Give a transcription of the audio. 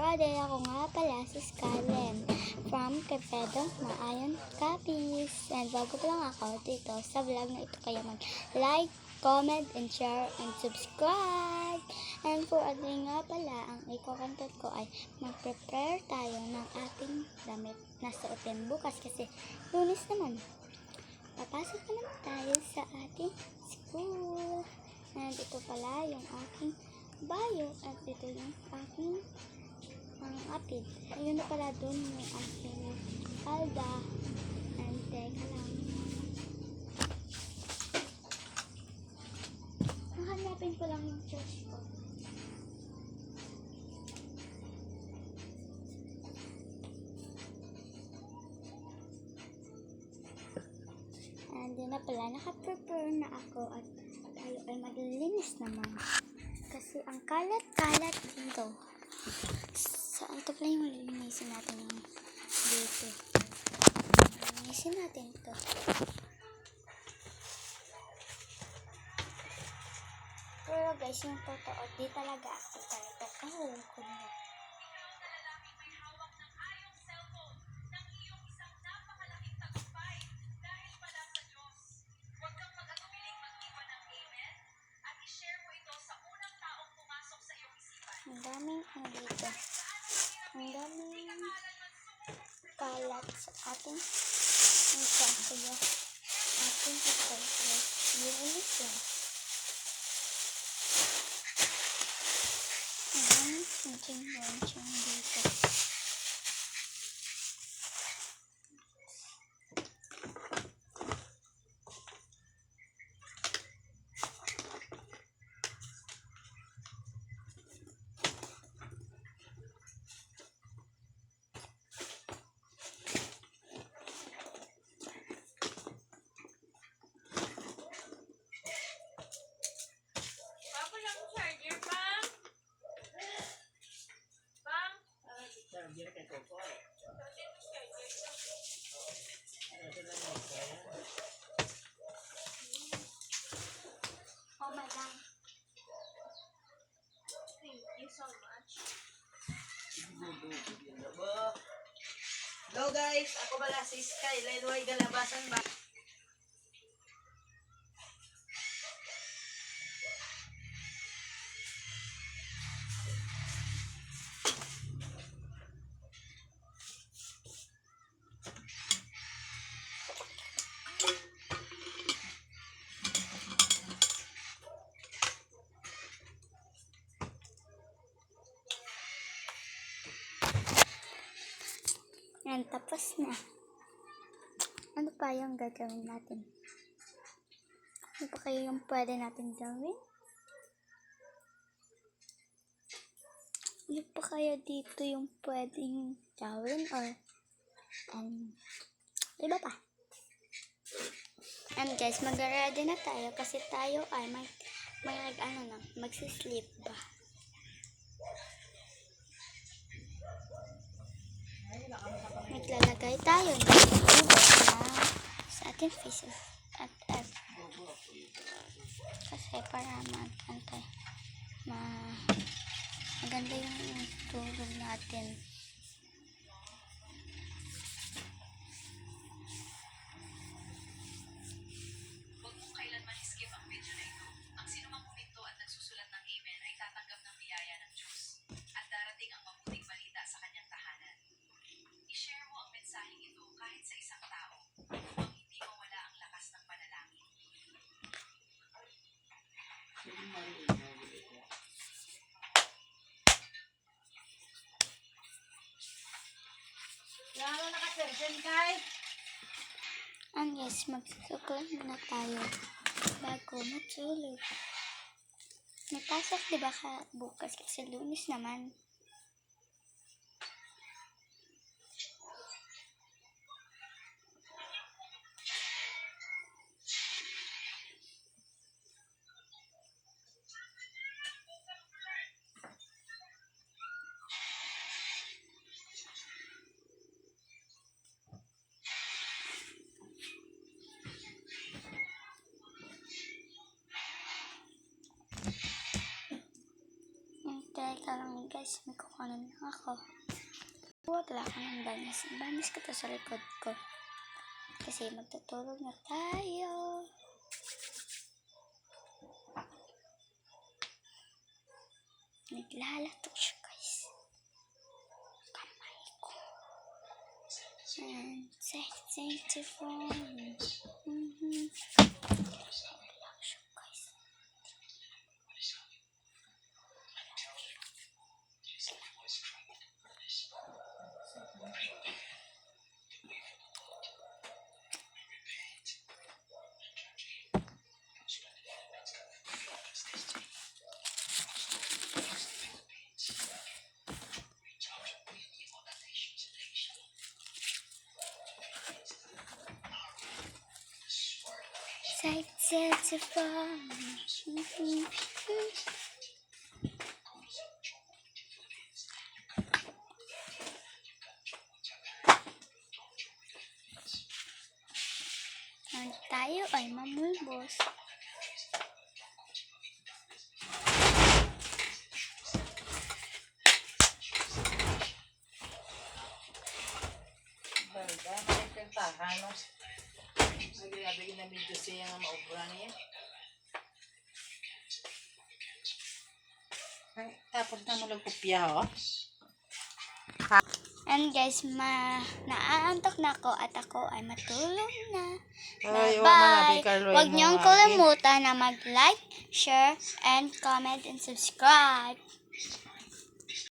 everybody! Ako nga pala si Skylen from Quevedo, Maayon, Capiz. And bago pa lang ako dito sa vlog na ito, kaya mag-like, comment, and share, and subscribe. And for ating nga pala, ang iko-content ko ay mag-prepare tayo ng ating damit na suotin bukas kasi Lunes naman. Papasok na naman tayo sa ating school. And ito pala yung aking bio at ito yung aking apid. Ayun na pala dun yung aking palda. And teka lang. Hanapin ko lang yung church ko. And yun na pala, naka-prepare na ako at tayo ay maglilinis naman. Kasi ang kalat-kalat dito. Saan ito pala yung lilinisin natin yung dito. Lilinisin natin ito. Pero guys, yung totoo, di talaga ako talaga. Kahulog ko na. Ang daming dito. Ang daming kalat sa ating kaya ating pagkakas. Linis yan. Ang daming sinching-bonching dito. Oh my God. Thank you so much. Hello guys, ako pala si Skylen Way Galabasan ba? Yan, tapos na. Ano pa yung gagawin natin? Ano pa kayo yung pwede natin gawin? Ano pa kaya dito yung pwedeng gawin? Or, iba pa? And guys, mag-ready na tayo kasi tayo ay magsisleep ba? Maglalagay tayo ng tubig sa ating faces at kasi para maganda yung tulog natin. Huwag mong kailanman i-skip ang video na ito. Ang sinumang huminto at nagsusulat ng amen ay tatanggap ng biyaya ng Diyos at darating ang mabuting balita sa kanyang tahanan. I-share mo ang mensaheng ito kahit sa isang tao upang hindi mawala ang lakas ng panalangin. Lalo naka-sersen kay? And yes, magsuklan muna tayo bago matulog. May pasok diba bukas kasi Lunes naman. Ito lang guys, may kukunan lang ako. Huwag lang ako ng banis. Banis ko to sa likod ko. Kasi magtutulog na tayo. Naglalatok siya guys. Kamay ko. And sexy phone. Lang siya guys. Sexy phone. Ang tayo ay mamulbos. Baga, makikitahan, no? Nagigabigin na medyo siya nga maubra niya. Ay, tapos na mo lang kopya, oh. And guys, naaantok na ako at ako ay matulog na. Ay, Bye-bye! Carlo, Huwag mo niyong agi. kalimutan na mag-like, share, and comment, and subscribe.